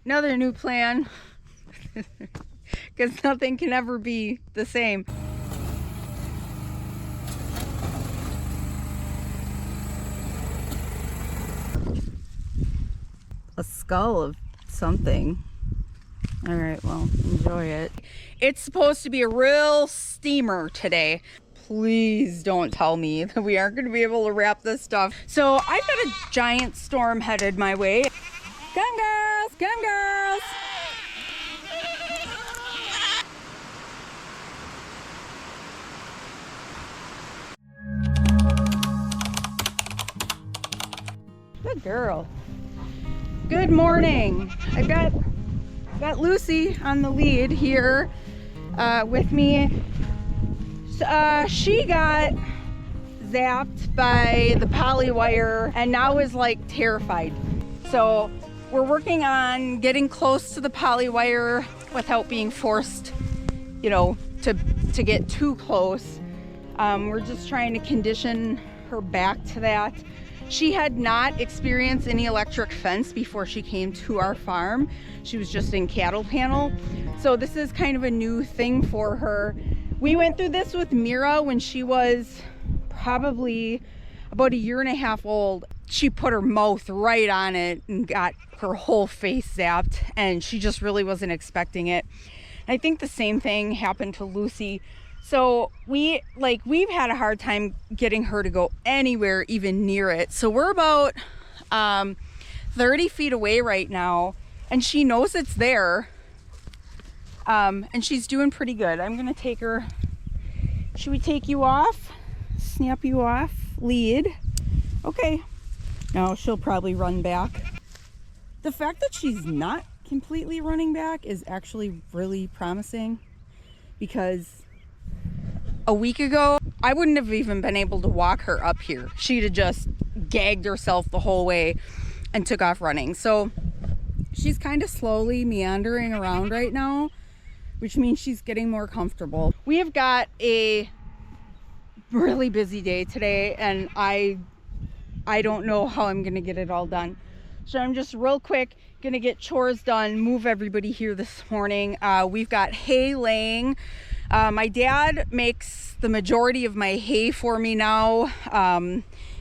Another new plan, because nothing can ever be the same. A skull of something. All right, well, enjoy it. It's supposed to be a real steamer today. Please don't tell me that we aren't going to be able to wrap this stuff. So I've got a giant storm headed my way. Come girls, come girls. Good girl. Good morning. I've got Lucy on the lead here with me. She got zapped by the poly wire and now is like terrified. So we're working on getting close to the poly wire without being forced, you know, to get too close. We're just trying to condition her back to that. She had not experienced any electric fence before she came to our farm. She was just in cattle panel. So this is kind of a new thing for her. We went through this with Mira when she was probably about 1.5 years old. She put her mouth right on it and got her whole face zapped, and she just really wasn't expecting it. And I think the same thing happened to Lucy. So we've had a hard time getting her to go anywhere even near it. So we're about 30 feet away right now, and she knows it's there. And she's doing pretty good. I'm gonna take her. Should we take you off? Snap you off? Lead? Okay. No, she'll probably run back. The fact that she's not completely running back is actually really promising, because a week ago, I wouldn't have even been able to walk her up here. She'd have just gagged herself the whole way and took off running. So she's kind of slowly meandering around right now, which means she's getting more comfortable. We have got a really busy day today, and I don't know how I'm gonna get it all done. So I'm just real quick gonna get chores done, move everybody here this morning. We've got hay laying. My dad makes the majority of my hay for me now.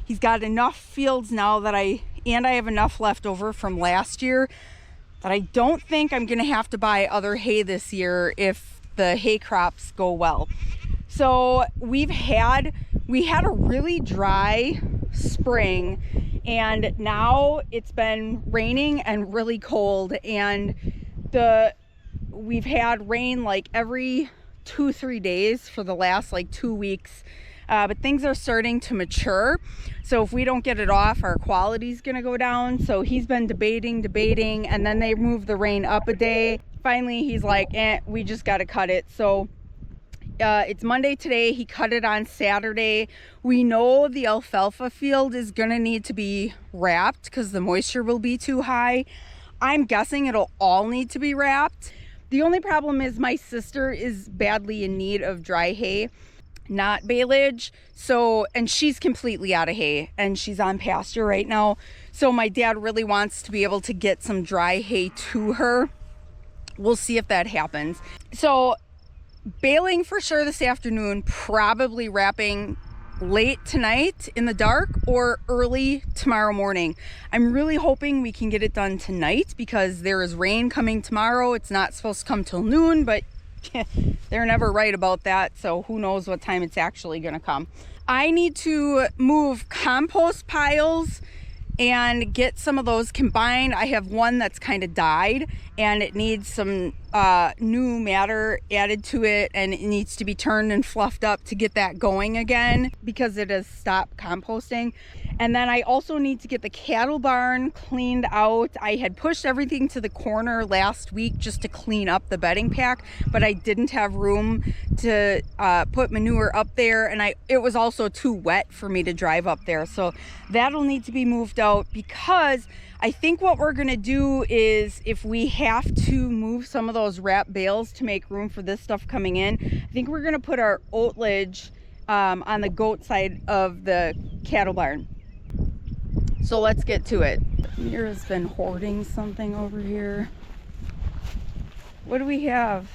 He's got enough fields now that I have enough left over from last year that I don't think I'm gonna have to buy other hay this year if the hay crops go well. So we had a really dry spring, and now it's been raining and really cold, and we've had rain like every 2-3 days for the last like 2 weeks, but things are starting to mature. So if we don't get it off, our quality is gonna go down. So he's been debating, and then they moved the rain up a day. Finally, he's like, we just gotta cut it. So it's Monday today. He cut it on Saturday. We know the alfalfa field is gonna need to be wrapped because the moisture will be too high. I'm guessing it'll all need to be wrapped. The only problem is my sister is badly in need of dry hay, not baleage. So, and she's completely out of hay, and she's on pasture right now. So my dad really wants to be able to get some dry hay to her. We'll see if that happens. So baling for sure this afternoon, probably wrapping late tonight in the dark or early tomorrow morning. I'm really hoping we can get it done tonight because there is rain coming tomorrow. It's not supposed to come till noon, but they're never right about that. So who knows what time it's actually gonna come. I need to move compost piles and get some of those combined. I have one that's kind of died and it needs some new matter added to it, and it needs to be turned and fluffed up to get that going again because it has stopped composting. And then I also need to get the cattle barn cleaned out. I had pushed everything to the corner last week just to clean up the bedding pack, but I didn't have room to put manure up there, and it was also too wet for me to drive up there. So that'll need to be moved out, because I think what we're gonna do is, if we have to move some of those wrap bales to make room for this stuff coming in, I think we're gonna put our oatlage on the goat side of the cattle barn. So let's get to it. Mira's been hoarding something over here. What do we have?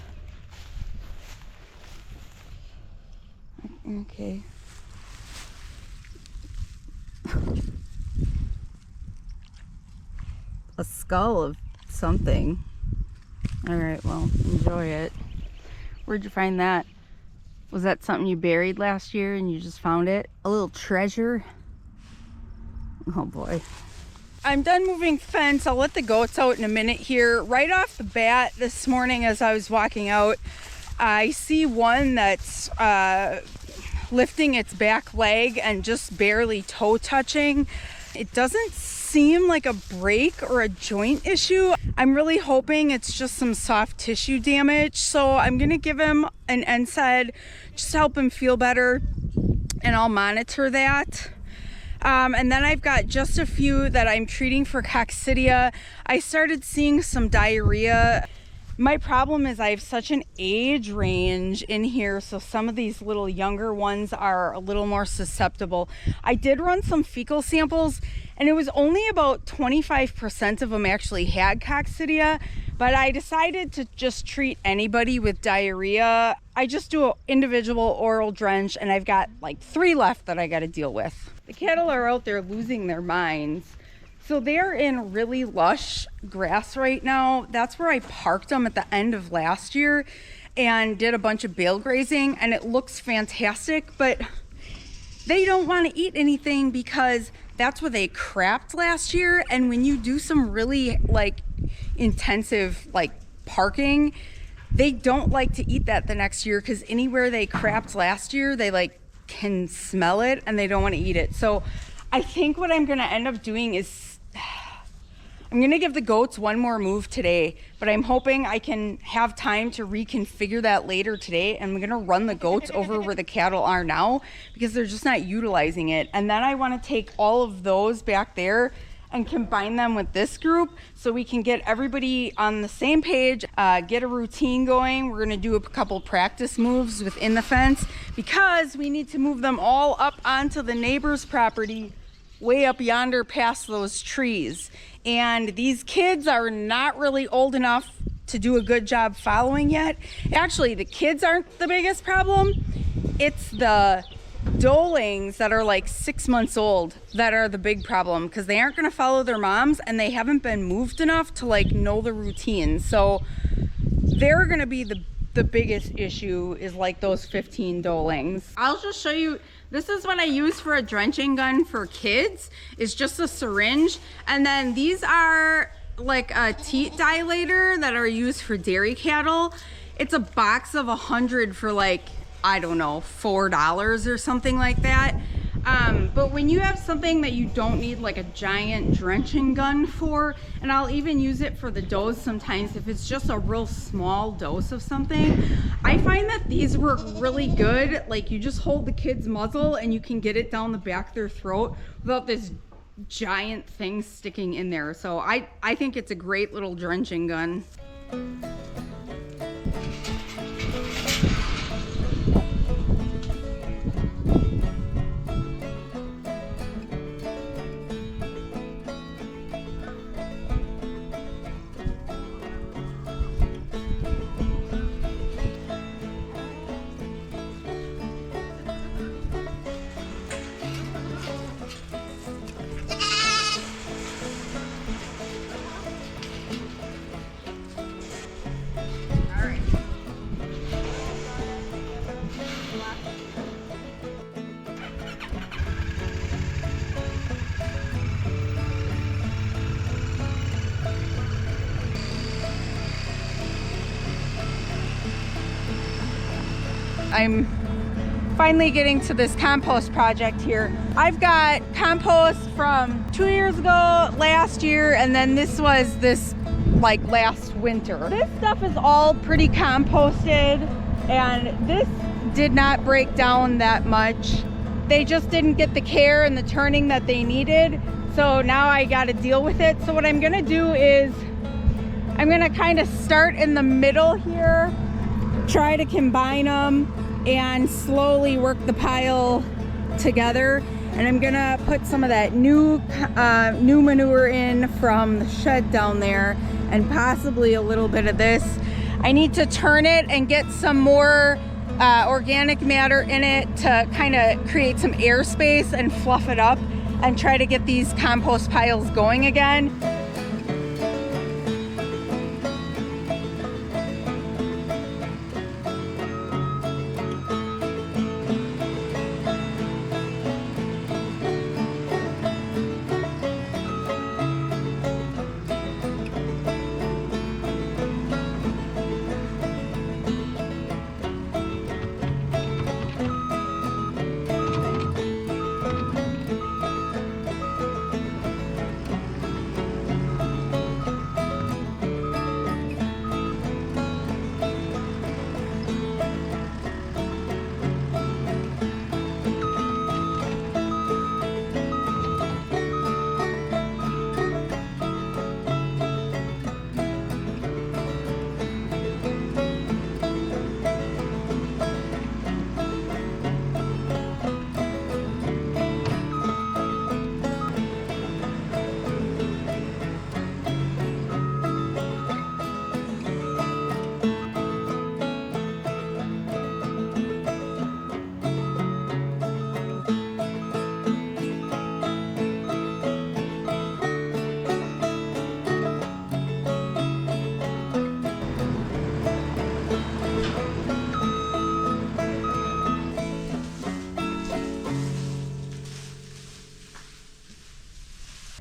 Okay. A skull of something. All right, well, enjoy it. Where'd you find that? Was that something you buried last year and you just found it? A little treasure? Oh boy. I'm done moving fence. I'll let the goats out in a minute here. Right off the bat this morning as I was walking out, I see one that's lifting its back leg and just barely toe touching. It doesn't seem like a break or a joint issue. I'm really hoping it's just some soft tissue damage. So I'm gonna give him an NSAID just to help him feel better, and I'll monitor that. And then I've got just a few that I'm treating for coccidia. I started seeing some diarrhea. My problem is I have such an age range in here, so some of these little younger ones are a little more susceptible. I did run some fecal samples, and it was only about 25% of them actually had coccidia, but I decided to just treat anybody with diarrhea. I just do an individual oral drench, and I've got like 3 left that I got to deal with. The cattle are out there losing their minds. So they're in really lush grass right now. That's where I parked them at the end of last year and did a bunch of bale grazing, and it looks fantastic, but they don't want to eat anything because that's where they crapped last year. And when you do some really like intensive like parking, they don't like to eat that the next year, because anywhere they crapped last year, they like can smell it and they don't want to eat it. So I think what I'm going to end up doing is I'm going to give the goats one more move today, but I'm hoping I can have time to reconfigure that later today. And I'm going to run the goats over where the cattle are now because they're just not utilizing it. And then I want to take all of those back there and combine them with this group so we can get everybody on the same page, get a routine going. We're gonna do a couple practice moves within the fence because we need to move them all up onto the neighbor's property way up yonder past those trees. And these kids are not really old enough to do a good job following yet. Actually, the kids aren't the biggest problem. It's the dolings that are like 6 months old that are the big problem, because they aren't going to follow their moms and they haven't been moved enough to like know the routine. So they're going to be the biggest issue, is like those 15 dolings. I'll just show you. This is what I use for a drenching gun for kids. It's just a syringe. And then these are like a teat dilator that are used for dairy cattle. It's a box of 100 for like, I don't know, $4 or something like that. But when you have something that you don't need like a giant drenching gun for, and I'll even use it for the does sometimes if it's just a real small dose of something, I find that these work really good. Like you just hold the kid's muzzle and you can get it down the back of their throat without this giant thing sticking in there. So I think it's a great little drenching gun. I'm finally getting to this compost project here. I've got compost from 2 years ago, last year, and then this was this like last winter. This stuff is all pretty composted, and this did not break down that much. They just didn't get the care and the turning that they needed, so now I got to deal with it. So what I'm gonna do is I'm gonna kind of start in the middle here, try to combine them and slowly work the pile together. And I'm gonna put some of that new manure in from the shed down there, and possibly a little bit of this. I need to turn it and get some more organic matter in it to kind of create some airspace and fluff it up and try to get these compost piles going again.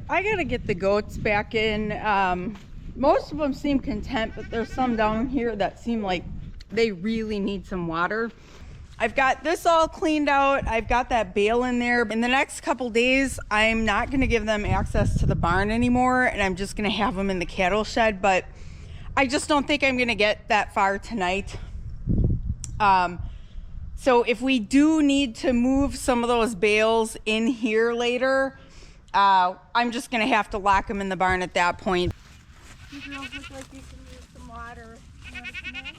I gotta get the goats back in. Most of them seem content, but there's some down here that seem like they really need some water. I've got this all cleaned out. I've got that bale in there. In the next couple days, I'm not gonna give them access to the barn anymore, and I'm just gonna have them in the cattle shed, but I just don't think I'm gonna get that far tonight. So if we do need to move some of those bales in here later, I'm just gonna have to lock them in the barn at that point. You girls look like you can use some water. You wanna come in?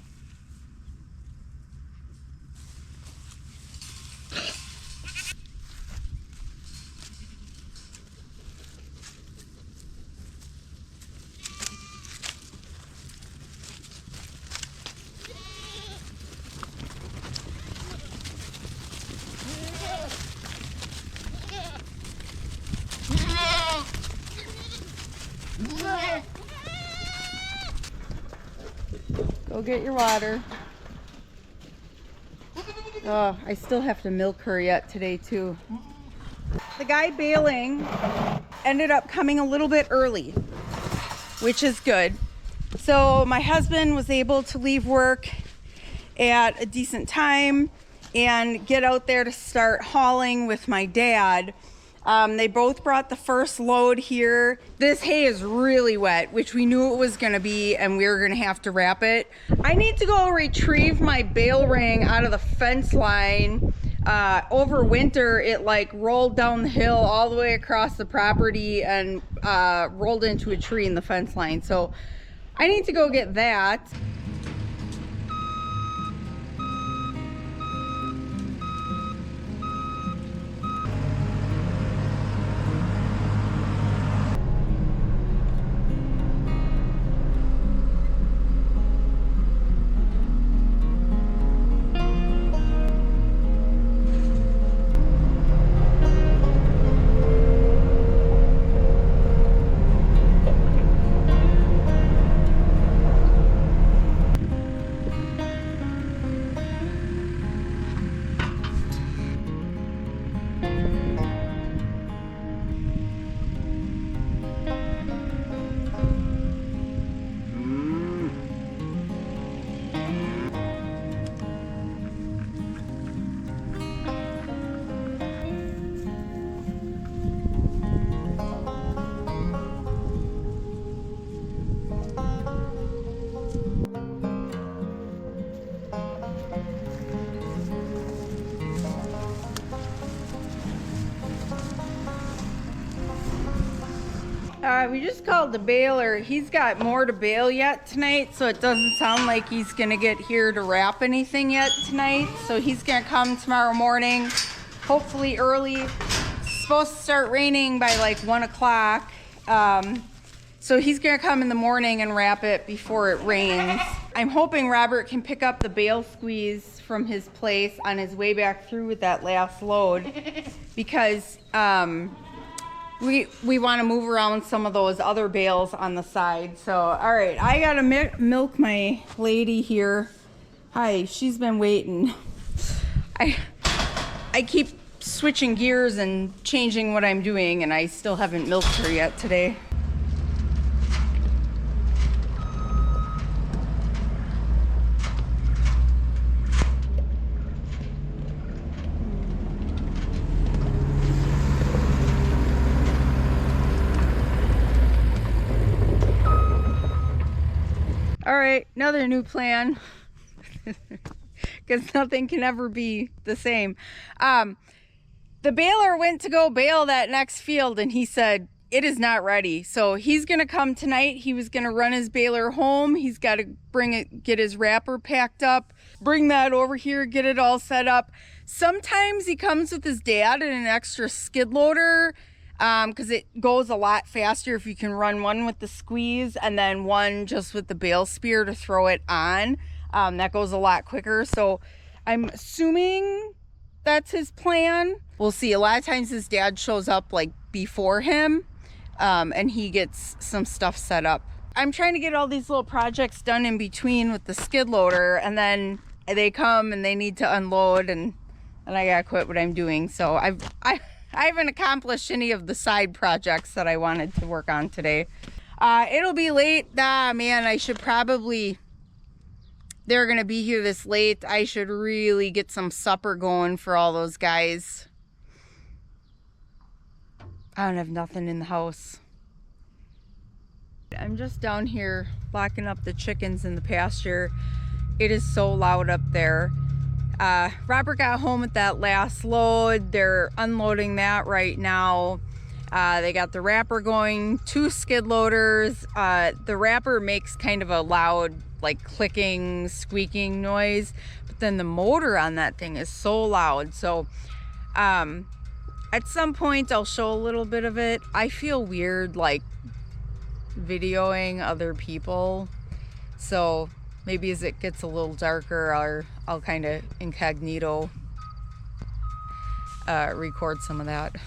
Go get your water. Oh, I still have to milk her yet today too. The guy baling ended up coming a little bit early, which is good. So my husband was able to leave work at a decent time and get out there to start hauling with my dad. They both brought the first load here. This hay is really wet, which we knew it was gonna be, and we were gonna have to wrap it. I need to go retrieve my bale ring out of the fence line. Over winter, it like rolled down the hill all the way across the property and rolled into a tree in the fence line. So I need to go get that. We just called the baler. He's got more to bale yet tonight, so it doesn't sound like he's gonna get here to wrap anything yet tonight. So he's gonna come tomorrow morning, hopefully early. It's supposed to start raining by like 1 o'clock. So he's gonna come in the morning and wrap it before it rains. I'm hoping Robert can pick up the bale squeeze from his place on his way back through with that last load because we want to move around some of those other bales on the side. So, all right, I got to milk my lady here. Hi, she's been waiting. I keep switching gears and changing what I'm doing, and I still haven't milked her yet today. All right, another new plan. Because nothing can ever be the same. The baler went to go bale that next field and he said, it is not ready. So he's gonna come tonight. He was gonna run his baler home. He's gotta get his wrapper packed up, bring that over here, get it all set up. Sometimes he comes with his dad and an extra skid loader because it goes a lot faster if you can run one with the squeeze and then one just with the bale spear to throw it on. That goes a lot quicker. So I'm assuming that's his plan. We'll see. A lot of times his dad shows up like before him and he gets some stuff set up. I'm trying to get all these little projects done in between with the skid loader, and then they come and they need to unload and I gotta quit what I'm doing. So I haven't accomplished any of the side projects that I wanted to work on today. It'll be late. Man, I should probably... They're gonna be here this late. I should really get some supper going for all those guys. I don't have nothing in the house. I'm just down here locking up the chickens in the pasture. It is so loud up there. Robert got home with that last load. They're unloading that right now. They got the wrapper going, 2 skid loaders. The wrapper makes kind of a loud, like clicking, squeaking noise, but then the motor on that thing is so loud. So at some point I'll show a little bit of it. I feel weird like videoing other people, so maybe as it gets a little darker I'll kind of incognito record some of that.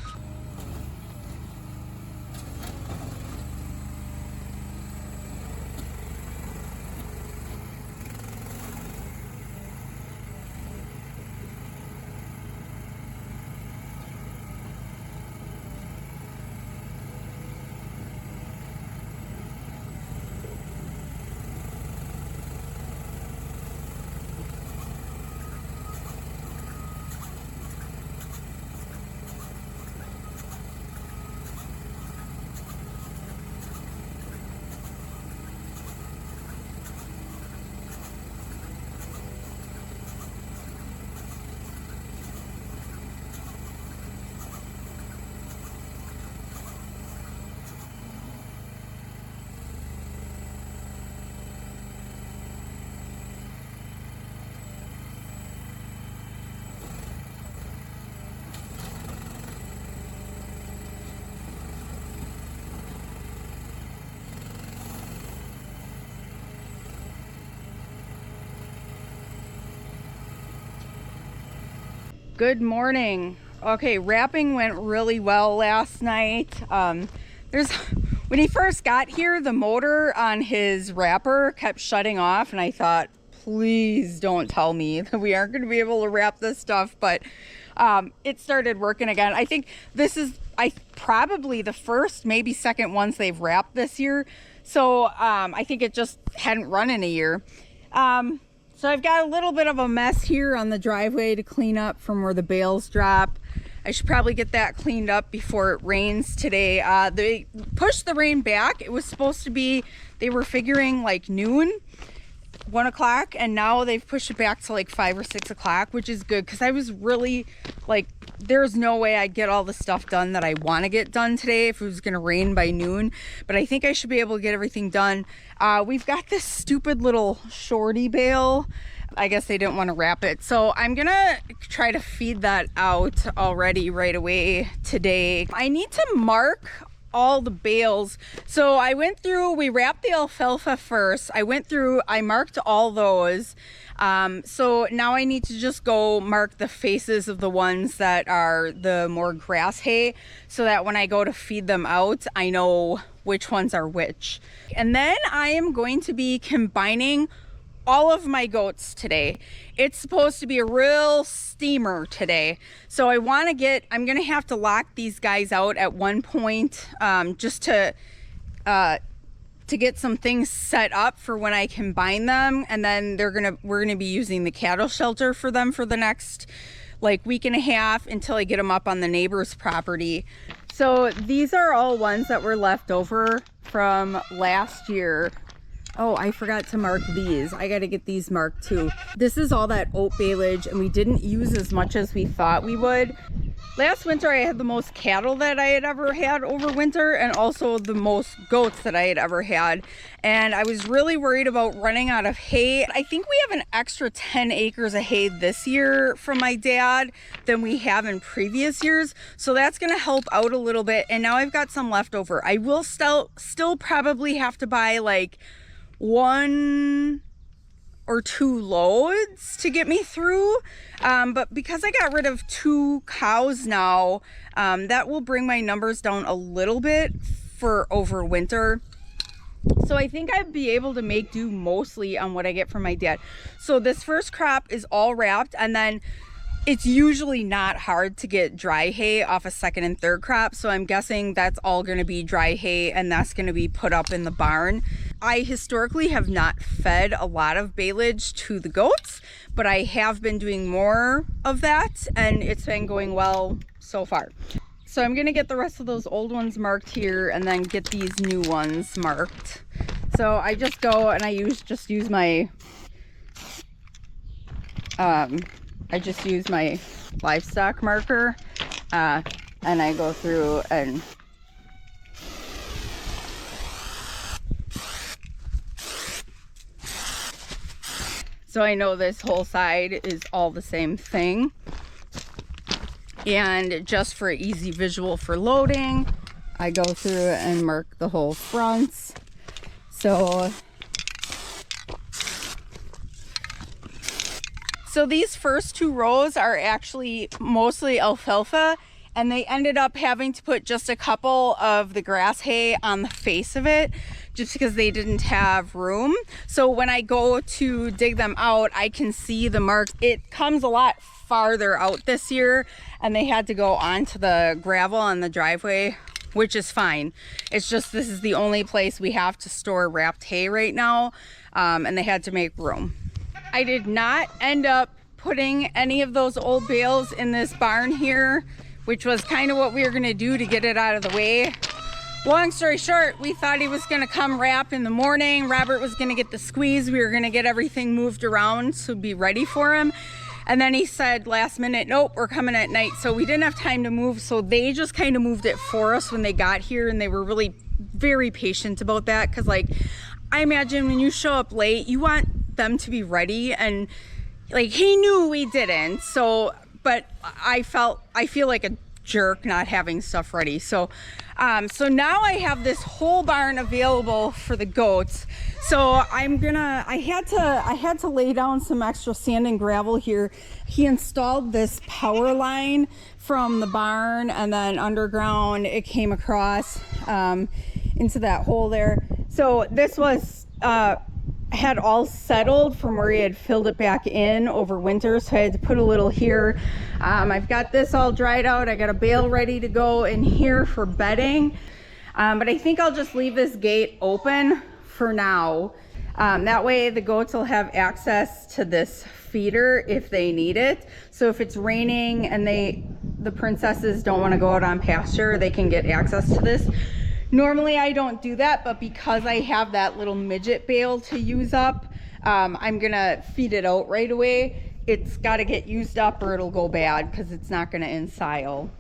Good morning. Okay, wrapping went really well last night. When he first got here, the motor on his wrapper kept shutting off, and I thought, please don't tell me that we aren't going to be able to wrap this stuff, but it started working again. I think this is probably the first, maybe second ones they've wrapped this year. So I think it just hadn't run in a year. So I've got a little bit of a mess here on the driveway to clean up from where the bales drop. I should probably get that cleaned up before it rains today. They pushed the rain back. It was supposed to be, they were figuring like noon, 1 o'clock, and now they've pushed it back to like 5 or 6 o'clock, which is good because I was really like, there's no way I'd get all the stuff done that I want to get done today if it was going to rain by noon, but I think I should be able to get everything done. We've got this stupid little shorty bale. I guess they didn't want to wrap it, so I'm gonna try to feed that out already right away today. I need to mark all the bales. So I went through, we wrapped the alfalfa first. I went through, I marked all those. So now I need to just go mark the faces of the ones that are the more grass hay, so that when I go to feed them out, I know which ones are which. And then I am going to be combining all of my goats today. It's supposed to be a real steamer today. So I'm gonna have to lock these guys out at one point, just to get some things set up for when I combine them. And then we're gonna be using the cattle shelter for them for the next like week and a half until I get them up on the neighbor's property. So these are all ones that were left over from last year. Oh, I forgot to mark these. I got to get these marked too. This is all that oat baleage, and we didn't use as much as we thought we would. Last winter, I had the most cattle that I had ever had over winter, and also the most goats that I had ever had. And I was really worried about running out of hay. I think we have an extra 10 acres of hay this year from my dad than we have in previous years. So that's going to help out a little bit. And now I've got some left over. I will still probably have to buy like 1 or 2 loads to get me through, but because I got rid of 2 cows now, that will bring my numbers down a little bit for over winter. So I think I'd be able to make do mostly on what I get from my dad. So this first crop is all wrapped, and then it's usually not hard to get dry hay off a second and third crop. So I'm guessing that's all going to be dry hay, and that's going to be put up in the barn. I historically have not fed a lot of baleage to the goats, but I have been doing more of that, and it's been going well so far. So I'm going to get the rest of those old ones marked here and then get these new ones marked. So I just go and I just use my livestock marker, and I go through and so I know this whole side is all the same thing. And just for easy visual for loading, I go through and mark the whole fronts. So these first 2 rows are actually mostly alfalfa, and they ended up having to put just a couple of the grass hay on the face of it just because they didn't have room. So when I go to dig them out, I can see the marks. It comes a lot farther out this year, and they had to go onto the gravel on the driveway, which is fine. It's just this is the only place we have to store wrapped hay right now, and they had to make room. I did not end up putting any of those old bales in this barn here, which was kind of what we were going to do to get it out of the way. Long story short, we thought he was going to come wrap in the morning. Robert was going to get the squeeze. We were going to get everything moved around to be ready for him. And then he said last minute, nope, we're coming at night. So we didn't have time to move. So they just kind of moved it for us when they got here. And they were really very patient about that. Because like, I imagine when you show up late, you want them to be ready. And like, he knew we didn't. So, but I feel like a jerk not having stuff ready. So now I have this whole barn available for the goats. So I had to lay down some extra sand and gravel here. He installed this power line from the barn, and then underground it came across into that hole there. So this was had all settled from where he had filled it back in over winter, so I had to put a little here. I've got this all dried out. I got a bale ready to go in here for bedding, but I think I'll just leave this gate open for now. That way the goats will have access to this feeder if they need it. So if it's raining and the princesses don't want to go out on pasture, they can get access to this. Normally I don't do that, but because I have that little midget bale to use up, I'm gonna feed it out right away. It's got to get used up or it'll go bad because it's not gonna ensile.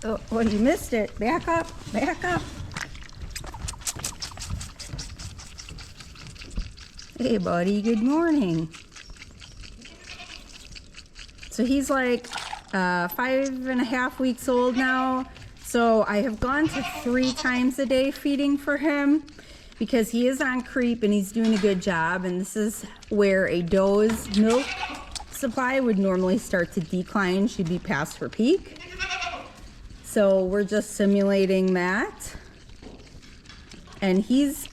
Oh, well, you missed it. Back up, back up. Hey buddy, good morning. So he's like 5.5 weeks old now. So I have gone to 3 times a day feeding for him because he is on creep and he's doing a good job. And this is where a doe's milk supply would normally start to decline. She'd be past her peak. So we're just simulating that. And he's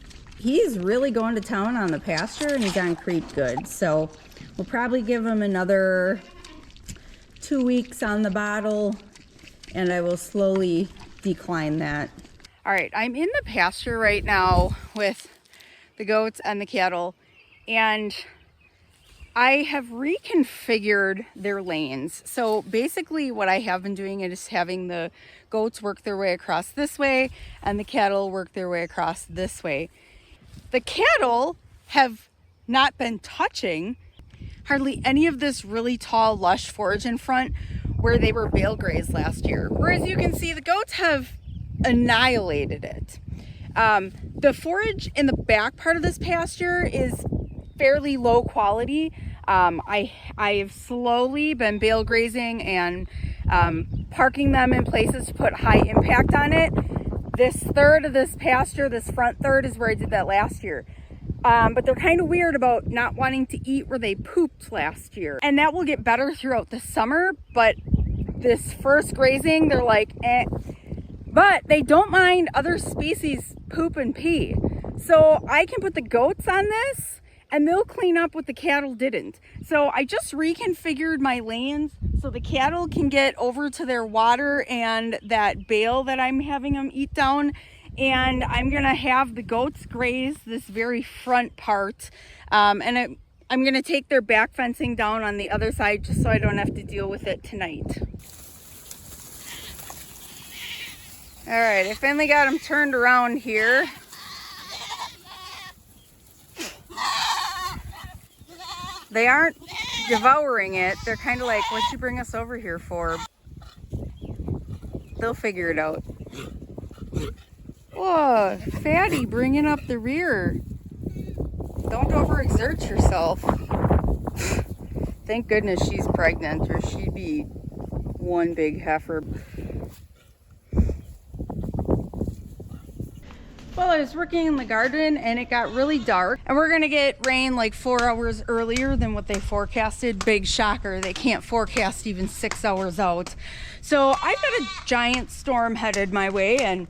really going to town on the pasture and he's on creep good. So we'll probably give him another 2 weeks on the bottle and I will slowly decline that. All right, I'm in the pasture right now with the goats and the cattle, and I have reconfigured their lanes. So basically what I have been doing is having the goats work their way across this way and the cattle work their way across this way. The cattle have not been touching hardly any of this really tall, lush forage in front where they were bale grazed last year. Whereas you can see the goats have annihilated it. The forage in the back part of this pasture is fairly low quality. I have slowly been bale grazing and parking them in places to put high impact on it. This third of this pasture, this front third, is where I did that last year. But they're kind of weird about not wanting to eat where they pooped last year. And that will get better throughout the summer, but this first grazing, they're like, eh. But they don't mind other species poop and pee. So I can put the goats on this and they'll clean up what the cattle didn't. So I just reconfigured my lanes so the cattle can get over to their water and that bale that I'm having them eat down. And I'm gonna have the goats graze this very front part. And I'm gonna take their back fencing down on the other side just so I don't have to deal with it tonight. All right, I finally got them turned around here. They aren't devouring it. They're kind of like, what'd you bring us over here for? They'll figure it out. Whoa, fatty bringing up the rear. Don't overexert yourself. Thank goodness she's pregnant or she'd be one big heifer. Well, I was working in the garden and it got really dark and we're gonna get rain like 4 hours earlier than what they forecasted. Big shocker, they can't forecast even 6 hours out. So I've got a giant storm headed my way and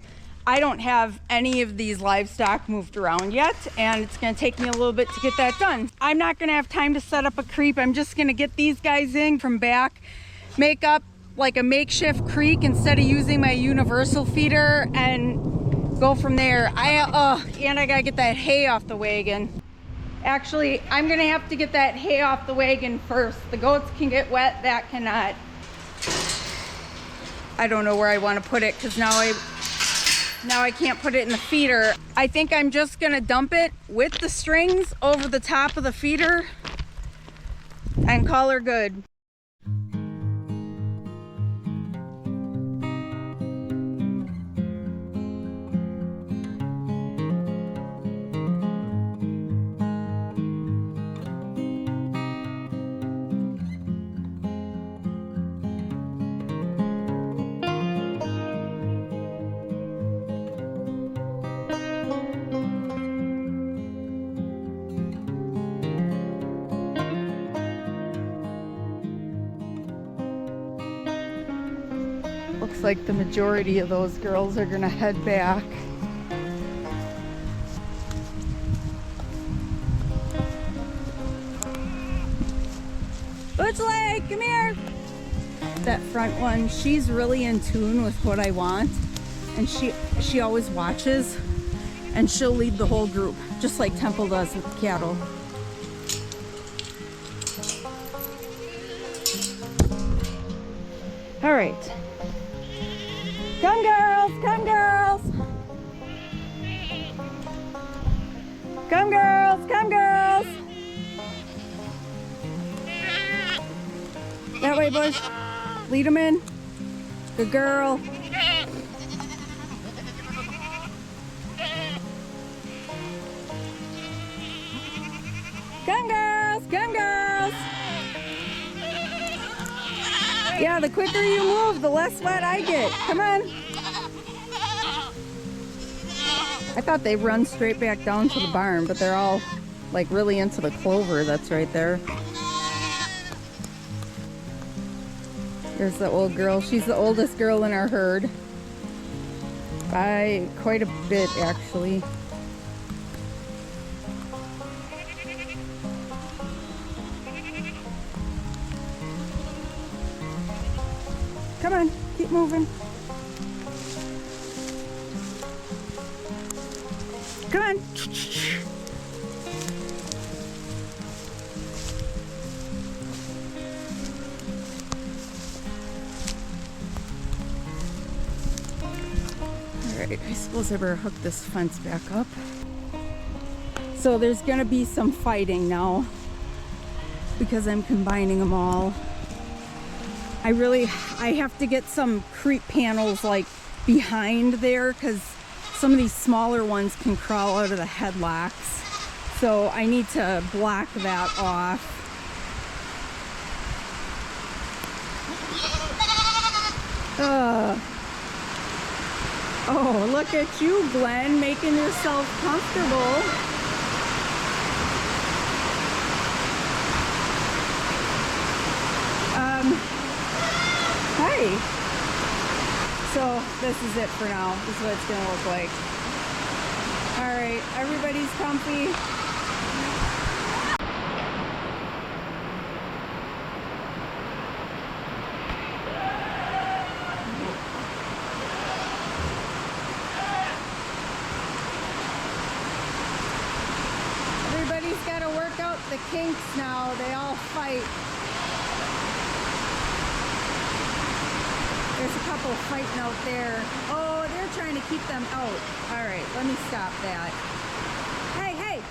I don't have any of these livestock moved around yet, and it's gonna take me a little bit to get that done. I'm not gonna have time to set up a creek. I'm just gonna get these guys in from back, make up like a makeshift creek instead of using my universal feeder, and go from there. And I gotta get that hay off the wagon. Actually, I'm gonna have to get that hay off the wagon first. The goats can get wet, that cannot. I don't know where I wanna put it because now I can't put it in the feeder. I think I'm just gonna dump it with the strings over the top of the feeder and call her good. Looks like the majority of those girls are gonna head back. Butch Leg, come here! That front one, she's really in tune with what I want, and she always watches, and she'll lead the whole group, just like Temple does with the cattle. All right. Come girls, come girls. Come girls, come girls. That way, Bush. Lead them in. Good girl. Come girls, come girls. Yeah, the quicker you move, the less wet I get. Come on. I thought they run straight back down to the barn, but they're all like really into the clover that's right there. There's the old girl. She's the oldest girl in our herd. By quite a bit, actually. Come on, keep moving. Come on. Alright, I suppose I better hook this fence back up. So there's gonna be some fighting now because I'm combining them all. I have to get some creep panels like behind there because some of these smaller ones can crawl out of the headlocks. So I need to block that off. Oh, look at you, Glenn, making yourself comfortable. Hi. So this is it for now. This is what it's gonna look like. All right, everybody's comfy. Everybody's got to work out the kinks now. They all fight. There's a couple fighting out there. Oh, they're trying to keep them out. All right, let me stop that. Hey, hey!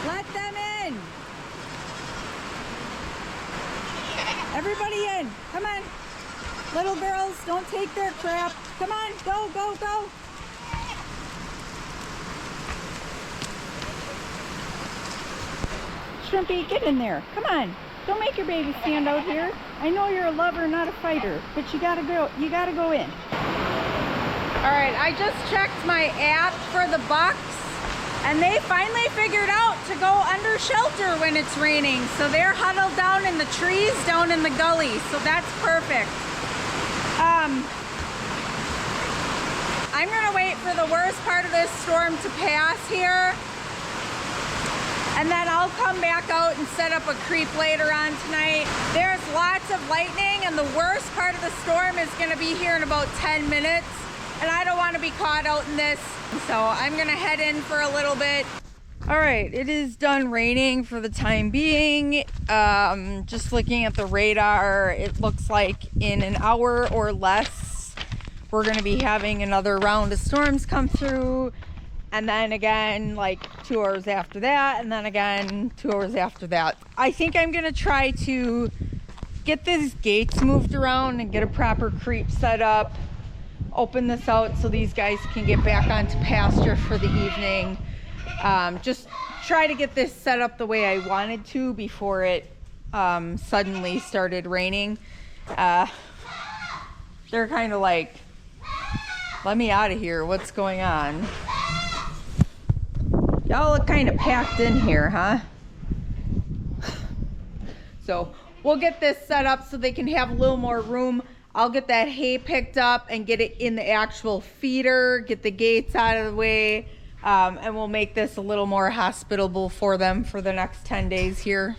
Let them in! Everybody in! Come on! Little girls, don't take their crap. Come on, go, go, go! Shrimpy, get in there. Come on. Don't make your baby stand out here. I know you're a lover, not a fighter, but you gotta go. You gotta go in. All right, I just checked my app for the bucks, and they finally figured out to go under shelter when it's raining. So they're huddled down in the trees, down in the gully. So that's perfect. I'm gonna wait for the worst part of this storm to pass here. And then I'll come back out and set up a creep later on tonight. There's lots of lightning, and the worst part of the storm is gonna be here in about 10 minutes. And I don't wanna be caught out in this. So I'm gonna head in for a little bit. All right, it is done raining for the time being. Just looking at the radar, it looks like in an hour or less, we're gonna be having another round of storms come through. And then again, like 2 hours after that, and then again 2 hours after that. I think I'm gonna try to get these gates moved around and get a proper creep set up. Open this out so these guys can get back onto pasture for the evening. Just try to get this set up the way I wanted to before it suddenly started raining. They're kind of like, let me out of here, what's going on? Y'all look kind of packed in here, huh? So we'll get this set up so they can have a little more room. I'll get that hay picked up and get it in the actual feeder, get the gates out of the way, and we'll make this a little more hospitable for them for the next 10 days here.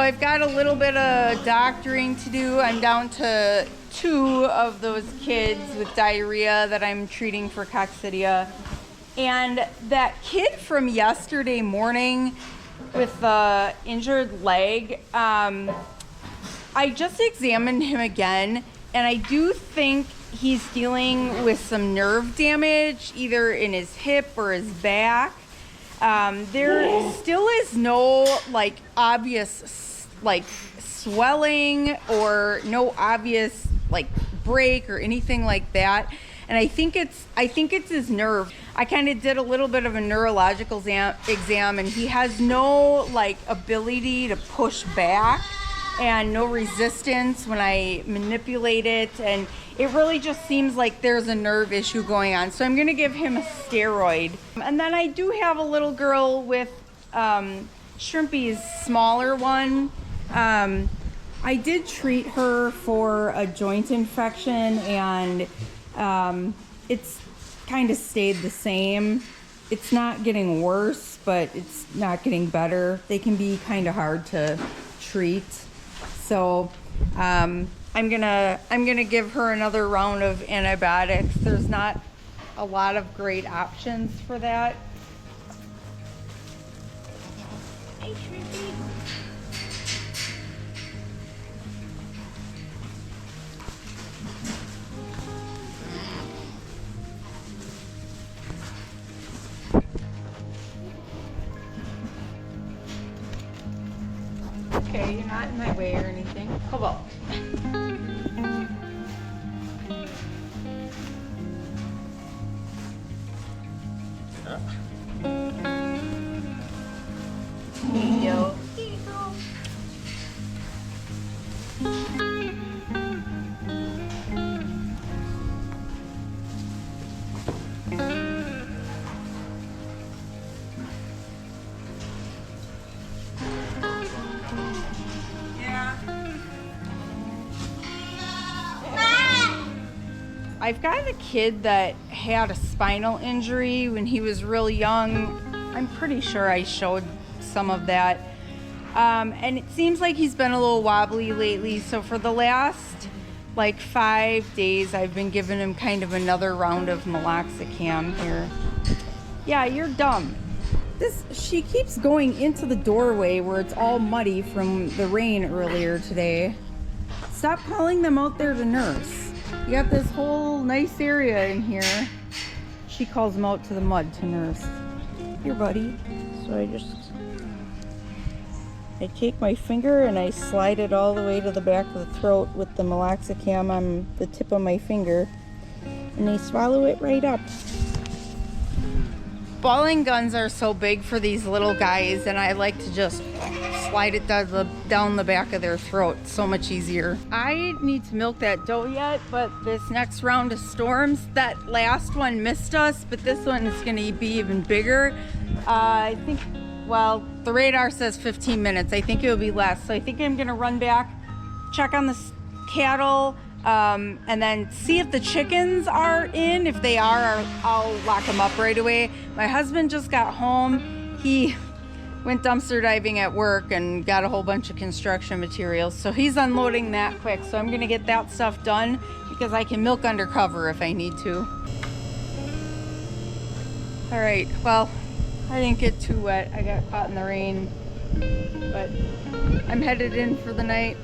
I've got a little bit of doctoring to do. I'm down to 2 of those kids with diarrhea that I'm treating for coccidia. And that kid from yesterday morning with the injured leg, I just examined him again, and I do think he's dealing with some nerve damage, either in his hip or his back. There still is no like obvious like swelling or no obvious like break or anything like that. And I think it's his nerve. I kind of did a little bit of a neurological exam, and he has no like ability to push back and no resistance when I manipulate it, and it really just seems like there's a nerve issue going on. So I'm gonna give him a steroid. And then I do have a little girl with Shrimpy's smaller one. I did treat her for a joint infection, and it's kind of stayed the same. It's not getting worse, but it's not getting better. They can be kind of hard to treat. So I'm gonna give her another round of antibiotics. There's not a lot of great options for that. Hey, Shrimpy. Okay, you're not in my way or anything. Come on. Here you go. Here you go. I've got a kid that had a spinal injury when he was really young. I'm pretty sure I showed some of that. And it seems like he's been a little wobbly lately. So for the last like 5 days, I've been giving him kind of another round of meloxicam here. Yeah, you're dumb. She keeps going into the doorway where it's all muddy from the rain earlier today. Stop calling them out there to nurse. You got this whole nice area in here. She calls them out to the mud to nurse. Here, buddy. So I take my finger and I slide it all the way to the back of the throat with the meloxicam on the tip of my finger. And they swallow it right up. Balling guns are so big for these little guys, and I like to just slide it down the back of their throat. So much easier. I need to milk that doe yet, but this next round of storms, that last one missed us, but this one is going to be even bigger. I think, well, the radar says 15 minutes. I think it will be less. So I think I'm going to run back, check on the cattle, and then see if the chickens are in. If they are, I'll lock them up right away. My husband just got home. He went dumpster diving at work and got a whole bunch of construction materials, so he's unloading that quick. So I'm gonna get that stuff done because I can milk undercover if I need to. All right, well, I didn't get too wet. I got caught in the rain, but I'm headed in for the night.